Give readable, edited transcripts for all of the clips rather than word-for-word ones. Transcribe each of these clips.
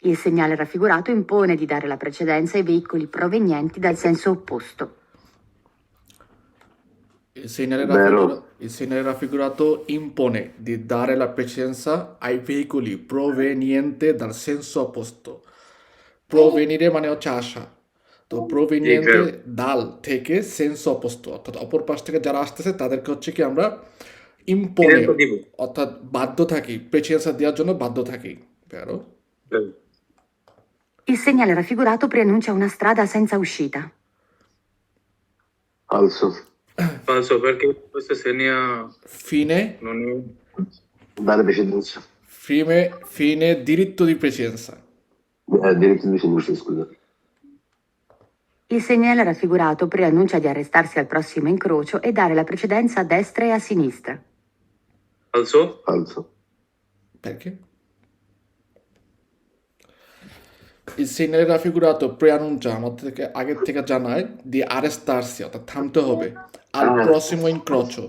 Il segnale raffigurato impone di dare la precedenza ai veicoli provenienti dal senso opposto. Il segnale Vero. raffigurato impone di dare la precedenza ai veicoli provenienti dal senso opposto. প্রভেনিরে মানে হচ্ছে আসা, তো প্রভেনিয়েন্তে ডাল থেকে sense অপোস্ত, অর্থাৎ অপর পাশ থেকে যারা আসতেছে তাদেরকে হচ্ছে কি আমরা ইম্পোনে, অর্থাৎ বাধ্য থাকি, প্রেসিডেন্সা দেওয়ার জন্য বাধ্য থাকি। Vero? Il segnale raffigurato preannuncia una strada senza uscita. Falso. Falso, perché questo segna Fine, non è... Dare precedenza. fine diritto di precedenza. Diritto di fiducia, scusa. Il segnale raffigurato preannuncia di arrestarsi al prossimo incrocio e dare la precedenza a destra e a sinistra. Falso? Falso. Perché? Il segnale raffigurato preannuncia, আমাদেরকে আগের থেকে জানায় di arrestarsi, অর্থাৎ থামতে হবে, al prossimo incrocio.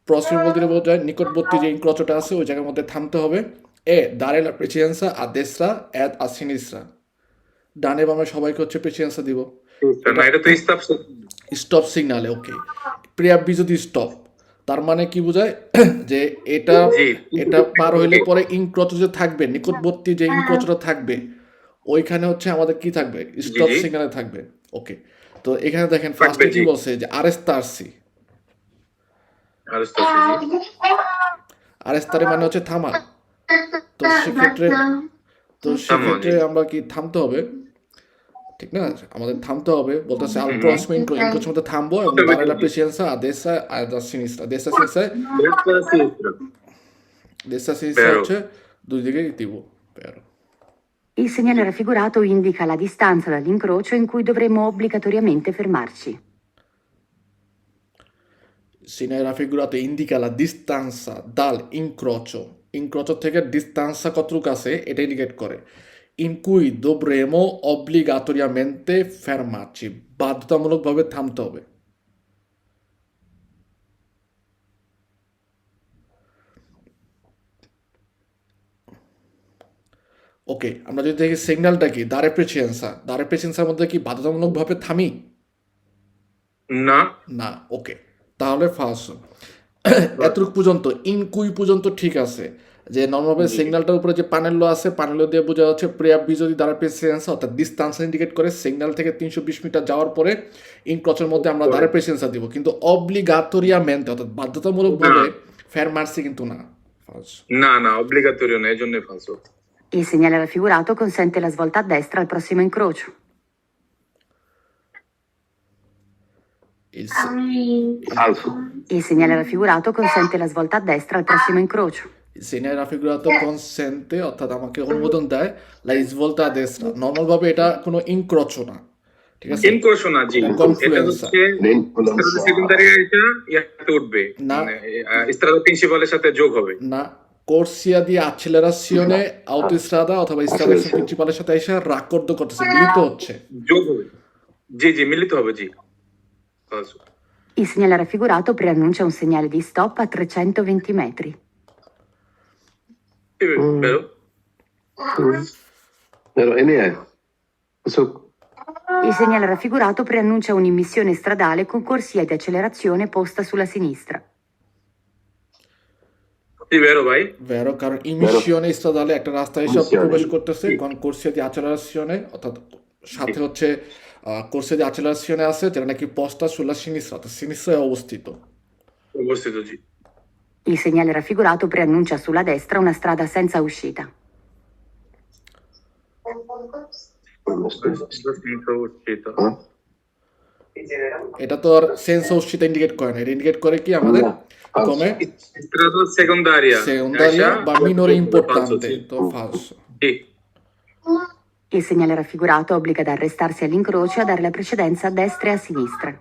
প্রসিমো বলতে বোঝায় নিকটবর্তী যে ইনক্রোচটা আছে ওই জায়গার মধ্যে থামতে হবে। এ dare la precedenza a destra ed a sinistra. ডানে বামে সবাইকে হচ্ছে প্রেসিডেন্সা দিব। না, এটা তো স্টপ। স্টপ সিগনালে, ওকে। প্রিয়াব্বি যদি স্টপ, তার মানে কি বোঝায় যে এটা পার হইলে পরে ইনক্রোচ যে থাকবে, নিকটবর্তী যে ইনক্রোচটা থাকবে ওইখানে হচ্ছে আমাদের কি থাকবে, স্টপ সিগনালে থাকবে। ওকে, তো এখানে দেখেন ফার্স্টে কি বলছে যে আরেস্তারসি, আরেস্তারে মানে হচ্ছে থামা। তো সেক্ষেত্রে আমরা কি থামতে হবে, ঠিক না? আমাদের থামতে হবে, বলতেছে al prossimo incrocio মধ্যে থামবো এবং dare la precedenza a destra e a sinistra. Destra sinistra হচ্ছে দুই দিকে দিব। Vero. Il segnale raffigurato indica la distanza dall'incrocio in cui dovremmo obbligatoriamente fermarci. Il segnale raffigurato indica la distanza dall'incrocio. Incrocio থেকে distanza কতটুকু আছে এটা indicate করে। In cui dovremo obbligatoriamente fermarci. বাধ্যতামূলকভাবে থামতে হবে। ওকে, আমরা যদি দেখি সিগন্যালটা কি, dare precedenza, dare precedenzaর মধ্যে কি বাধ্যতামূলকভাবে থামি? না, ওকে, তাহলে ফালসো। এতটুকু পর্যন্ত ইনকুই পর্যন্ত ঠিক আছে, যে নর্মালভাবে সিগন্যালটার উপরে যে প্যানেল আছে, প্যানেল দিয়ে বোঝা যাচ্ছে প্রিয়াব্বি যদি দ্বারা প্রেসিডেন্সা অর্থাৎ ডিস্টেন্স ইন্ডিকেট করে সিগন্যাল থেকে 320 মিটার যাওয়ার পরে ইনক্রচের মধ্যে আমরা দ্বারা প্রেসিডেন্সা দিব, কিন্তু অব্লিগাটোরিয়ামেন্টে অর্থাৎ বাধ্যতামূলকভাবে ফেরমার্সি কিন্তু না। ফালসো। না, obbligatorio না, এজন্য ফালসো। Il segnale raffigurato consente la svolta a destra al prossimo incrocio. Falso. Il segnale raffigurato consente la svolta a destra al prossimo incrocio. Il segnale raffigurato consente, অর্থাৎ আমাকে অনুমোদন দেয় la svolta a destra। নর্মালভাবে এটা কোনো ইনক্রোচো না, ঠিক আছে? ইনক্রোচো না, জি। এটা হচ্ছে সেকেন্ডারি, এটা ইয়াতে উঠবে না, স্ট্রাদা প্রিন্সিপালের সাথে যোগ হবে না। কোর্সিয়া দি accelerazione autostrada অথবা স্ট্রাদা প্রিন্সিপালের সাথে এসে রাকর্দ করতেছে, মিলিত হচ্ছে, যোগ হবে। জি, মিলিত হবে, জি। ফালসো। Il segnale raffigurato preannuncia un segnale di stop a 320 metri. Vero? Vero, e ne è. Il segnale raffigurato preannuncia un'immissione stradale con corsia di accelerazione posta sulla sinistra. Sì, vero, vai. Vero, কারণ ইমিশনে স্ট্রাদালে একটা রাস্তা এসে প্রবেশ করতেছে, কারণ কোর্সিয়া দি accelerazione অর্থাৎ সাথে হচ্ছে কোর্সিয়া দি accelerazione আছে যেটা নাকি posta sulla sinistra, অর্থাৎ সিনিস্ট্রায় অবস্থিত। জি। Il segnale raffigurato preannuncia sulla destra una strada senza uscita. এটা তো আর সেন্স uscita ইন্ডিকেট করে না, এটা ইন্ডিকেট করে কি আমাদের come strada secondaria বা minore importante, তো falso. Il segnale raffigurato obbliga ad arrestarsi all'incrocio e a dare la precedenza a destra e a sinistra.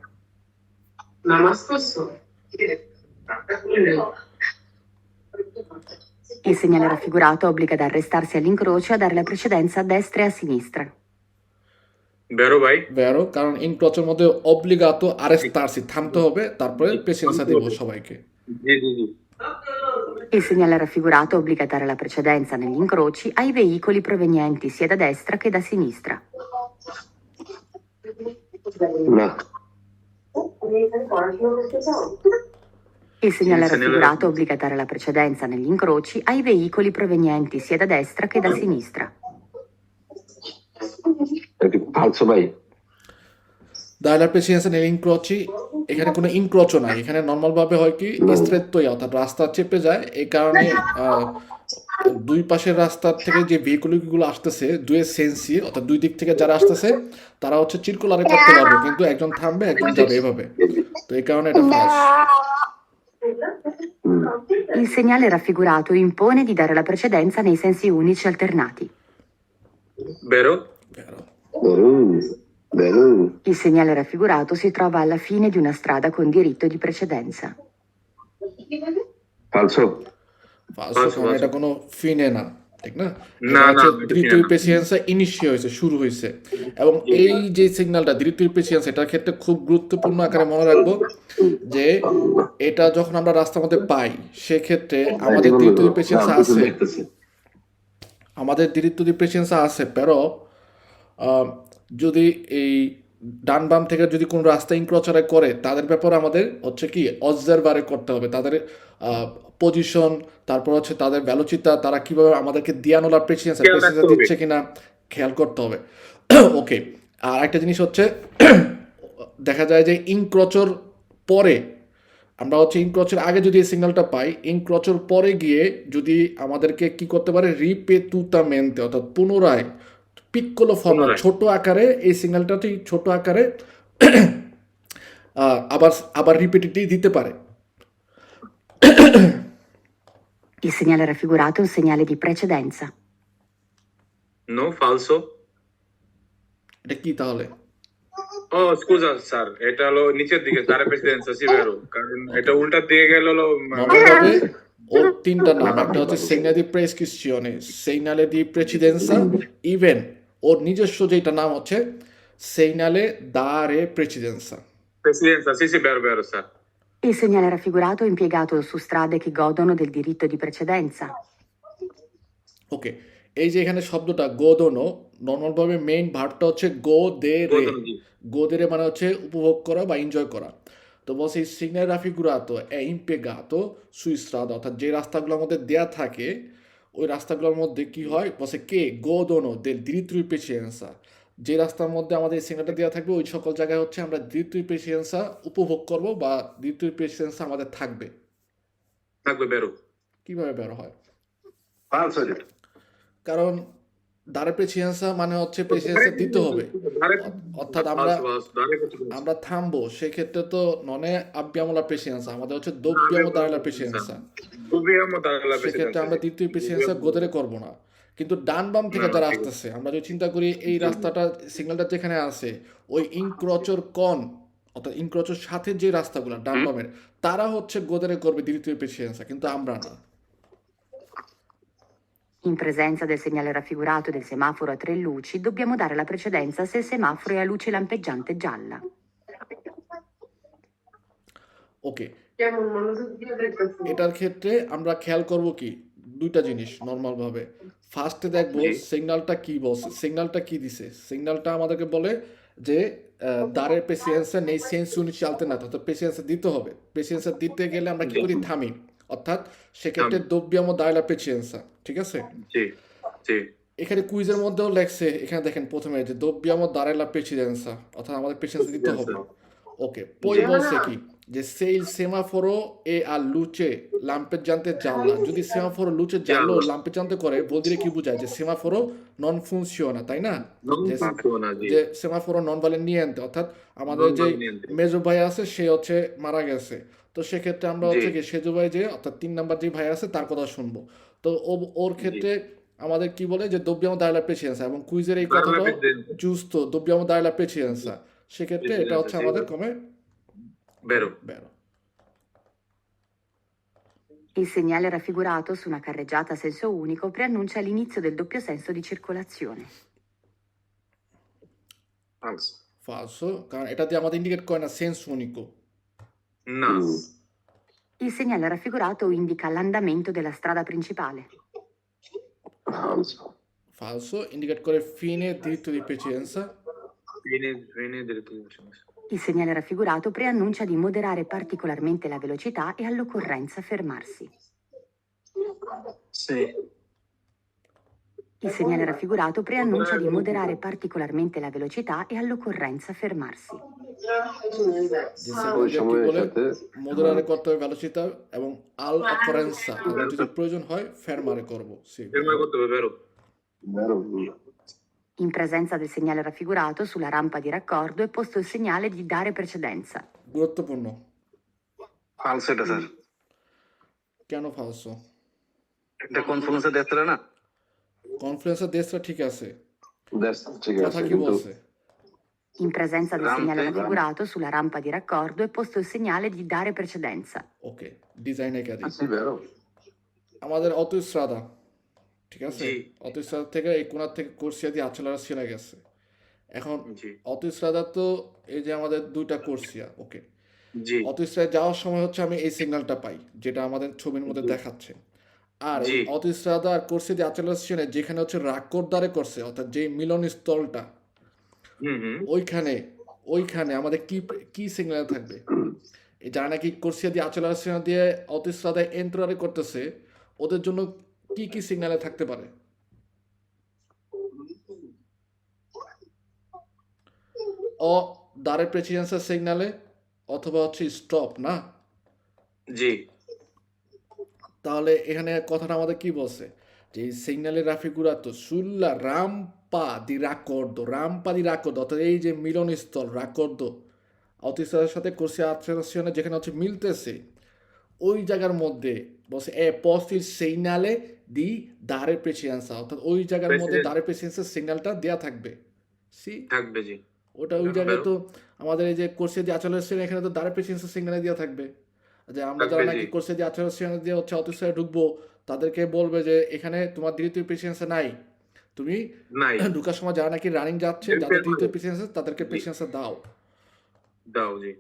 Il segnale raffigurato obbliga ad arrestarsi all'incrocio e a dare la precedenza a destra e a sinistra. Vero, vai. Vero, কারণ ইনক্রোচের মধ্যে অব্লিগাতো আরেস্টারসি, থামতে হবে, তারপরে প্রেসিডেন্সা দেব সবাইকে। জি। Il segnale raffigurato obbliga a dare la precedenza negli incroci ai veicoli provenienti sia da destra che da sinistra. No. Il segnale raffigurato obbliga a dare la precedenza negli incroci ai veicoli provenienti sia da destra che da sinistra. Falso ভাই দাঁড়ানোর Presidency নেই ইনক্রোচি, এখানে কোনো ইনক্রোচও নাই, এখানে normal ভাবে হয় কি স্ট্রেটই অর্থাৎ রাস্তা চেপে যায়। এই কারণে দুই পাশের রাস্তার থেকে যে ভেহিকুলগুলো আসতেছে দুই সেন্সি অর্থাৎ দুই দিক থেকে যারা আসতেছে তারা হচ্ছে চিরকুলারে করতে পারবে, কিন্তু একজন থামবে একজন যাবে এভাবে। তো এই কারণে এটা false. Il segnale raffigurato impone di dare la precedenza nei sensi unici alternati. Vero? Vero. Vero. Il segnale raffigurato si trova alla fine di una strada con diritto di precedenza. Falso. ফালসো, কারণ এটা কোনো ফিনে না, ঠিক না? না, এটা হচ্ছে এটা দ্বিতীয় ফিনে না। প্রেসিডেন্সি ইনিশিয়ে হয়েছে, শুরু হয়েছে। এবং এই যে সিগন্যালটা দ্বিতীয় প্রেসিডেন্সি, এটার ক্ষেত্রে খুব গুরুত্বপূর্ণ আকারে মনে রাখবো যে এটা যখন আমরা রাস্তার মধ্যে পাই সেক্ষেত্রে আমাদের দ্বিতীয় প্রেসিডেন্সি আছে, আমাদের দ্বিতীয় প্রেসিডেন্সি আছে, pero যদি এই ডান বাম থেকে যদি কোনো রাস্তা ইনক্রোচারে করে তাদের ব্যাপারে আমাদের হচ্ছে কি অবজারভারে করতে হবে, তাদের পজিশন, তারপর হচ্ছে তাদের ভেলোচিতা, তারা কিভাবে আমাদেরকে দিয়ানোলার প্রেসিডেন্সি দিচ্ছে কিনা খেয়াল করতে হবে। ওকে, আর একটা জিনিস হচ্ছে দেখা যায় যে ইনক্রোচর পরে আমরা হচ্ছে ইনক্রোচের আগে যদি এই সিগন্যালটা পাই, ইনক্রোচের পরে গিয়ে যদি আমাদেরকে কি করতে পারে রিপেতুতামেন্তে অর্থাৎ পুনরায় পিক্কোলো ফর্মে ছোট আকারে এই সিগন্যালটাটি ছোট আকারে আবার রিপিটেডলি দিতে পারে। Il segnale raffigurato è un segnale di precedenza. No, falso. এটা কি তাহলে? scusa স্যার, এটা হলো নিচের দিকে dare precedenza, sì vero, কারণ এটা উল্টা দিকে গেল হলো নরমালভাবে ওর তিনটা নাম, একটা হচ্ছে segnale di prescrizione, segnale di precedenza, even ওর নিজস্ব যেটা নাম হচ্ছে segnale dare precedenza. precedenza, sì vero vero sir. Il segnale raffigurato è impiegato su strade che godono del diritto di precedenza. ওকে, এই যে এখানে শব্দটা গোদনো, নর্মালভাবে মেইন ভার্বটা হচ্ছে গোদেরে। গোদেরে মানে হচ্ছে উপভোগ করা বা এনজয় করা। তো বলছে এই সিগন্যাল রাফিগুরাতো è impiegato su strada, অর্থাৎ যে রাস্তাগুলোর মধ্যে দেয়া থাকে ওই রাস্তাগুলোর মধ্যে কি হয় বলছে কে গোদনো del diritto di precedenza, যে রাস্তার মধ্যে আমাদের সিগন্যালটা দেওয়া থাকবে ওই সকল জায়গায় হচ্ছে আমরা দ্বিতীয় প্রেসিডেন্সা উপভোগ করব বা দ্বিতীয় প্রেসিডেন্সা আমাদের থাকবে। বেরো কিভাবে বেরো হয়? Falso. কারণ দারে প্রেসিডেন্সা মানে হচ্ছে প্রেসিডেন্সা দিতে হবে, অর্থাৎ আমরা থামবো, সেক্ষেত্রে তো ননে আব্বিয়ামোলা প্রেসিডেন্সা, আমাদের হচ্ছে দোব্বিয়ামো দাঁড়ালা প্রেসিডেন্সা, সেক্ষেত্রে আমরা দ্বিতীয় প্রেসিডেন্সা গোদরে করব না। কিন্তু ডান বাম থেকে যারা আসতেছে, আমরা যদি চিন্তা করি এই রাস্তাটা সিগন্যালটা যেখানে আছে ওই ইনক্রোচর কন অর্থাৎ ইনক্রোচের সাথে যে রাস্তাগুলো ডান বামের তারা হচ্ছে গোদরে করবে দ্বিতীয় প্রেসিডেন্সা, কিন্তু আমরা না। In presenza del segnale raffigurato del semaforo a 3 luci, dobbiamo dare la precedenza se il semaforo è a luce lampeggiante gialla. ওকে, এটার ক্ষেত্রে আমরা খেয়াল করব কি দুইটা জিনিস নর্মাল ভাবে। ফার্স্টে দেখবো সিগন্যালটা কি বলছে, সিগন্যালটা কি দিছে। সিগন্যালটা আমাদেরকে বলে যে দাঁড়ের প্রেসিডেন্সা নেই সেন্স ইউনিট চালতে না, অর্থাৎ প্রেসিডেন্সা দিতে হবে। প্রেসিডেন্সা দিতে গেলে আমরা কি করি থামি, অর্থাৎ সেক্ষেত্রে দোব্বিয়ামো দাঁড়ালা প্রেসিডেন্সা, ঠিক আছে? এখানে কুইজের মধ্যেও লেখছে, এখানে দেখেন প্রথমে যে দোব্বিয়ামো দাঁড়ালা প্রেসিডেন্সা অর্থাৎ আমাদের প্রেসিডেন্সা দিতে হবে। ওকে, পই বলছে কি যে সেই সেমাফোরো এ আর লুচে lampeggiante gialla, যদি সেমাফোরো লুচে জালো lampeggiante করে বল দিলে কি বোঝায় যে সেমাফোরো নন ফুনশিওনা, তাই না? যে সেমাফোরো নন ভ্যালে নিয়েন্তে, অর্থাৎ আমাদের যে মেজো ভাই আছে সে হচ্ছে মারা গেছে, তো সেক্ষেত্রে আমরা হচ্ছে কি সেজো ভাই যে অর্থাৎ 3 নাম্বার যে ভাই আছে তার কথা শুনবো। তো ওর ক্ষেত্রে আমাদের কি বলে যে দোব্বিয়ামো দাঁড়ালা প্রেসিডেন্সা, এবং কুইজের এই কথাটা জুস্তো দোব্বিয়ামো দাঁড়ালা প্রেসিডেন্সা, সেক্ষেত্রে এটা হচ্ছে আমাদের কমে Vero. Il segnale raffigurato su una carreggiata a senso unico preannuncia l'inizio del doppio senso di circolazione. Falso, কারণ এটা দিয়ে আমাদের ইন্ডিকেট করে না সেন্স উনিকো। না, Il segnale raffigurato indica l'andamento della strada principale. Falso. Falso indicate করে fine diritto di precedenza. Fine diritto di precedenza. Il segnale raffigurato preannuncia di moderare particolarmente la velocità e all'occorrenza fermarsi. Sì. Il segnale raffigurato preannuncia di moderare particolarmente la velocità e all'occorrenza fermarsi. যে সিগন্যালটা কি বলে মডুলারে করতে হবে ভেলোসিটা এবং আল অকরেন্সা এবং যদি প্রয়োজন হয় ফেরমারে করব সি Fermare করতে হবে, vero? Vero? In presenza del segnale raffigurato, sulla rampa di raccordo è posto il segnale di dare precedenza. গুরুত্বপূর্ণ ফালসো এটা স্যার। কেন ফালসো এটা কনফারেন্সে দেখতে না। কনফারেন্সের দেশটা ঠিক আছে Destra, ঠিক কথা আছে কি কিন্তু বলছে In presenza del Rampe. segnale raffigurato, sulla rampa di raccordo è posto il segnale di dare precedenza. ওকে ডিজাইনে কাদি sì, vero? আমাদের অটোস্ট্রাদা ঠিক আছে জি। অটোস্ট্রাদা থেকে এই কোনার থেকে কোর্সিয়া দিয়ে আচলারা গেছে এখন জি। অটোস্ট্রাদা তো এই যে আমাদের দুইটা কোর্সিয়া ওকে জি। অটোস্ট্রাদা যাওয়ার সময় হচ্ছে আমি এই সিগন্যালটা পাই যেটা আমাদের ছবির মধ্যে দেখাচ্ছে আর জি। অটোস্ট্রাদা আর কোর্সিয়া দিয়ে আচলারা যেখানে হচ্ছে রাক্করদারে করছে অর্থাৎ যে মিলন স্থলটা ওইখানে আমাদের কি কি সিগন্যাল থাকবে যারা নাকি কোর্সিয়া দিয়ে আচলারা দিয়ে অটোস্ট্রাদায় এন্ট্রারে করতেছে ওদের জন্য কি কি সিগন্যালে থাকতে পারে ও দাঁড়ের প্রেসিডেন্সের সিগন্যালে অথবা হচ্ছে স্টপ না জি। তাহলে এখানে কথাটা আমাদের কি বলছে যে সিগন্যালের রাফিগুরাতো sulla rampa di raccordo অর্থাৎ এই যে মিলনস্থল রাকর্দ অতিসারের সাথে কোর্সিয়া আচরণে যেখানে হচ্ছে মিলতেছে ওই জায়গার মধ্যে বলছে এ পস্টিল সিগনালে দি দাঁড়ের প্রেসিডেন্সা অর্থাৎ ওই জায়গার মধ্যে দাঁড়ের প্রেসিডেন্সের সিগন্যালটা দেয়া থাকবে সি থাকবে জি ওটা ওই জায়গায় তো আমাদের এই যে কোর্সে দিয়ে আচরণ এখানে তো দাঁড়ের প্রেসিডেন্সের সিগন্যালে দেওয়া থাকবে যে আমরা যারা থাকবে, নাকি জি। কোর্সে দিয়ে আচরণ দিয়ে হচ্ছে অতিসারে ঢুকবো তাদেরকে বলবে যে এখানে তোমার দ্বিতীয় প্রেসিডেন্সে নাই তুমি নাই ঢুকার সময় যারা নাকি রানিং যাচ্ছে যাদের দ্বিতীয় প্রেসিডেন্সে তাদেরকে প্রেসিডেন্সে দাও দাও জি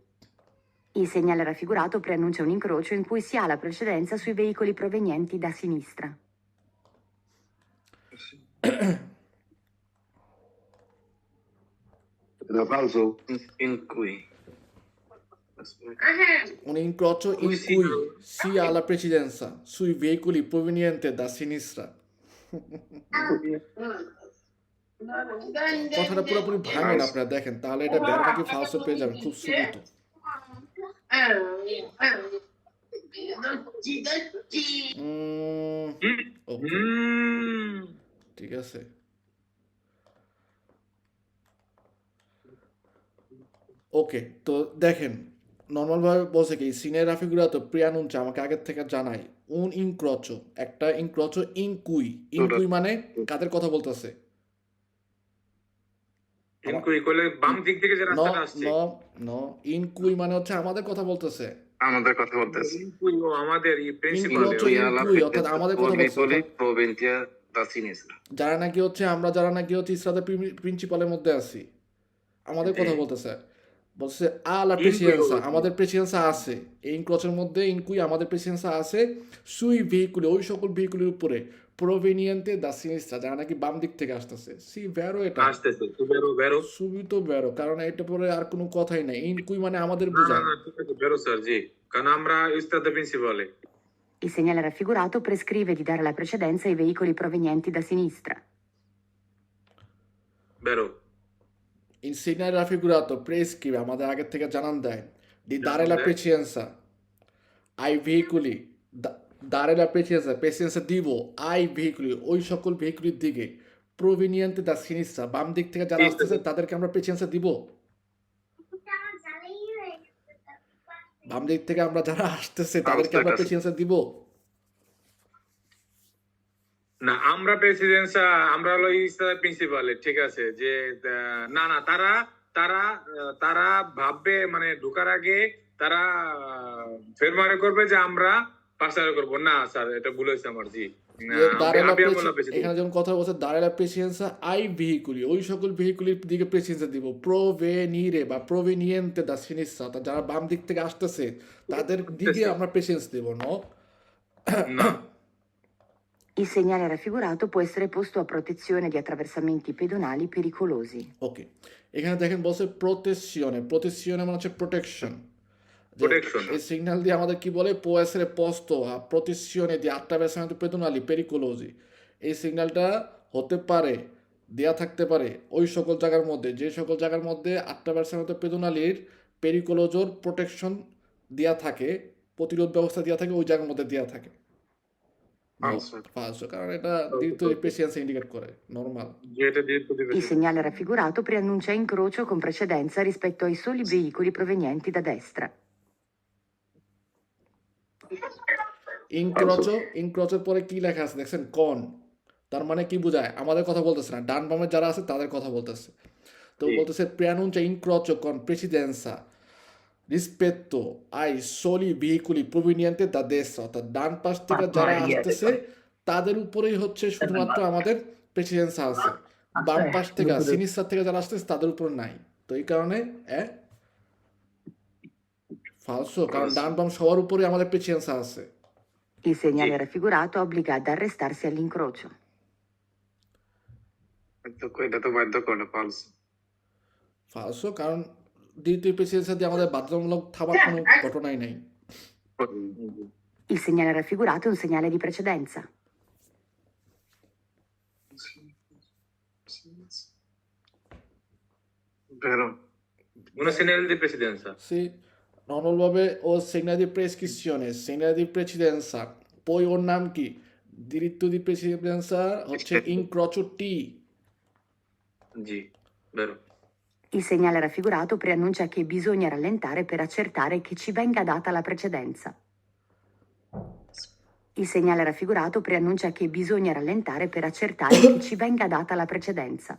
Il segnale raffigurato preannuncia un incrocio in cui si ha la precedenza sui veicoli provenienti da sinistra. Era falso? In কুই। un incrocio in Cui si- cui si ha la precedenza sui veicoli provenienti da sinistra কথাটা পুরোপুরি ভাঙেন আপনারা দেখেন তাহলে এটা barrow নাকি ফালসো পেয়ে যাবেন খুব সুবিধ ওকে ঠিক আছে ওকে তো দেখেন নর্মাল ভাবে বলছে কি সিনেরাফিগুরাতো প্রিয়ানুঞ্চা আমাকে আগের থেকে জানাই উন ইনক্রচো একটা ইনক্রচো ইনকুই মানে কাদের কথা বলতেছে ইনকুই কইলে বাম দিক থেকে যে ন রাস্তাটা আসছে ন ন ইনকুই মানে হচ্ছে আমাদের কথা বলতেছে আমাদের কথা বলতেছি। ইনকুই ও আমাদের এই প্রিন্সিপাল ইনক্রচো ইনকুই অর্থাৎ আমাদের কথা বলতেছে অর্থাৎ প্রভিncia da sinistra। যারা নাকি হচ্ছে আমরা যারা নাকি হচ্ছে ইসরাদের প্রিন্সিপালের মধ্যে আছি আমাদের কথা বলতেছে বলছে আলা প্রেসিডেন্সা আমাদের প্রেসিডেন্সা আছে এই ইনক্রচের মধ্যে ইনকুই আমাদের প্রেসিডেন্সা আছে সুই ভেহিকুলে ওই সকল ভেহিকুলের উপরে প্রোভেনিয়েন্টে দা সিনিস্ট্রা যারা নাকি বাম দিক থেকে আসতেছে সি ভ্যারো এটা আসতেছে তো বেরো বেরো সুবিত ভ্যারো কারণ এটা পরে আর কোনো কথাই নাই ইনকুই মানে আমাদের না বোঝায় না ঠিক আছে বেরো স্যার জি কারণ আমরা ইস্তাদ প্রিন্সিপালে Il segnale raffigurato prescrive di dare la precedenza ai veicoli provenienti da sinistra. বেরো Insegnare raffigurato prescrive আমাদের আগের থেকে জানান দেয় di dare la দেয়। precedenza ai veicoli dare la precedenza দিব ai veicoli ওই সকল ভেহিকুলের দিকে proveniente da sinistra বাম দিক থেকে যারা আসতেছে তাদেরকে আমরা প্রেসিডেন্সা দিব বাম দিক থেকে আমরা যারা আসতেছে তাদেরকে আমরা প্রেসিডেন্সা দিব না আমরা প্রেসিডেন্সা আমরা হলো ইস্তাদ প্রিন্সিপালে ঠিক আছে যে না না তারা তারা তারা ভাববে মানে ঢোকার আগে তারা ফেরমারে করবে যে আমরা পাশারে করবো না স্যার এটা ভুল হয়েছে আমার জি যে dare la abbiamo prece- la presidenza. এখানে যেমন কথা বলছে dare la precedenza ai veicoli, ওই সকল ভেহিকুলের দিকে প্রেসিডেন্সা দিব। provenire বা proveniente da sinistra, অর্থাৎ যারা বাম দিক থেকে আসতেছে তাদের দিকে আমরা precedence Dev, no? No, Il segnale raffigurato può essere posto a protezione di attraversamenti pedonali pericolosi. ওকে, এখানে দেখেন বলছে প্রোটেকশনে মানে হচ্ছে প্রোটেকশন। Protection. এই সিগন্যাল দিয়ে আমাদের কি বলে può essere posto a protezione di attraversamento pedonali pericolosi, এই সিগন্যালটা হতে পারে দেয়া থাকতে পারে ওই সকল জায়গার মধ্যে, যে সকল জায়গার মধ্যে attraversamento pedonaliর পেরিকোলোজোর প্রোটেকশন দেয়া থাকে, প্রতিরোধ ব্যবস্থা দেয়া থাকে, ওই জায়গার মধ্যে দেয়া থাকে। Falso. ফালসো, কারণ এটা দ্বিতীয় পেশিয়েন্স ইন্ডিকেট করে, নর্মাল। যেটা diritto di Il presidenza. segnale raffigurato preannuncia incrocio con precedenza rispetto ai soli veicoli provenienti da destra. ইনক্রচের পরে কি লেখা আছে দেখছেন? কন, তার মানে কি বোঝায়? আমাদের কথা বলতেছে না, ডান বামে যারা আছে তাদের কথা বলতেছে। তো জি। বলতেছে preannuncia incrocio con precedenza rispetto ai soli veicoli provenienti da destra, অর্থাৎ ডান পাশ থেকে যারা আসতেছে তাদের উপরেই হচ্ছে শুধুমাত্র আমাদের প্রেসিডেন্সা আছে, বাম পাশ থেকে সিনিস্টার থেকে যারা আসতেছে তাদের উপর নাই। তো এই কারণে ফালসো, কারণ ডান বাম সবার উপরে আমাদের প্রেসিডেন্সা আছে। Il segnale raffigurato obbliga ad arrestarsi all'incrocio. এটা তো বাধ্যকর, falso. ফালসো, কারণ দ্বিতীয় প্রেসিডেন্সা দিয়ে আমাদের বাধ্যতামূলক থামার কোনো ঘটনাই নাই। Il segnale raffigurato è un segnale di precedenza. Vero. Una segnale di presidenza. Sì, নর্মালভাবে ও সেগনাল দি প্রেসক্রিপশনে, সেগনাল দি প্রেসিডেন্সা, পই ওর নাম কি? diritto di presidenza হচ্ছে incrocio T। জি, vero. Il segnale raffigurato preannuncia che bisogna rallentare per accertare che ci venga data la precedenza. Il segnale raffigurato preannuncia che bisogna rallentare per accertare che ci venga data la precedenza.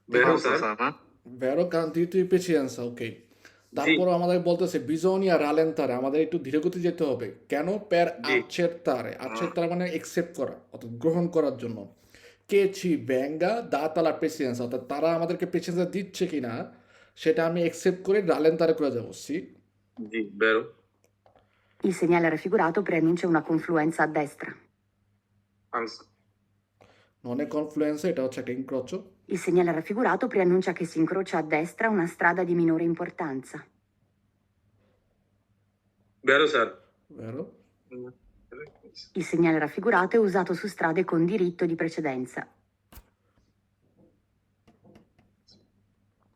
Vero, Falso, sir? sa, no? ভেরো, কারণ দ্বিতীয় প্রেসিডেন্সা, ওকে। তারপর আমাদের বলতেছে বিজোনিয়া রালেন্তারে, আমাদের একটু ধীরে গতি যেতে হবে। কেন? পের accettare, accettare মানে অ্যাকসেপ্ট করা, অর্থাৎ গ্রহণ করার জন্য। কে ছি ব্যাঙ্গা দাতালা প্রেসিডেন্সা, অর্থাৎ তারা আমাদেরকে প্রেসিডেন্সা দিচ্ছে কিনা সেটা আমি অ্যাকসেপ্ট করে রালেন্তারে করে যাবো। সি, Sì, vero. Il segnale raffigurato preannuncia una confluenza a destra. Falso. নন কনফ্লুয়েন্সে, এটা হচ্ছে একটা ইনক্রোচো। Il segnale raffigurato preannuncia che si incrocia a destra una strada di minore importanza. Vero, sir? ভেরো, Il segnale raffigurato è usato su strade con diritto di precedenza.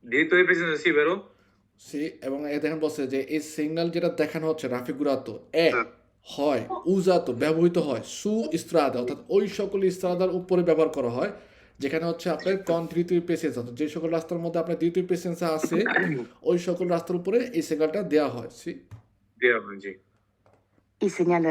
Diritto di presidenza, sì, vero? সি, এবং এ দেখেন বলছে যে এই signal যেটা দেখানো হচ্ছে রাফিগুরাতো হয় উজাতো ব্যবহৃত হয় সু ইস্ত্রাদা, অর্থাৎ ওই সকল ইস্ত্রাদার উপরে ব্যবহার করা হয় যেখানে হচ্ছে আপনার দ্বিতীয় প্রেসিডেন্স, অর্থাৎ যে সকল রাস্তার মধ্যে আপনার দ্বিতীয় প্রেসিডেন্স আছে ওই সকল রাস্তার উপরে এই সিগন্যালটা দেওয়া হয়। C, Sì, Il segnale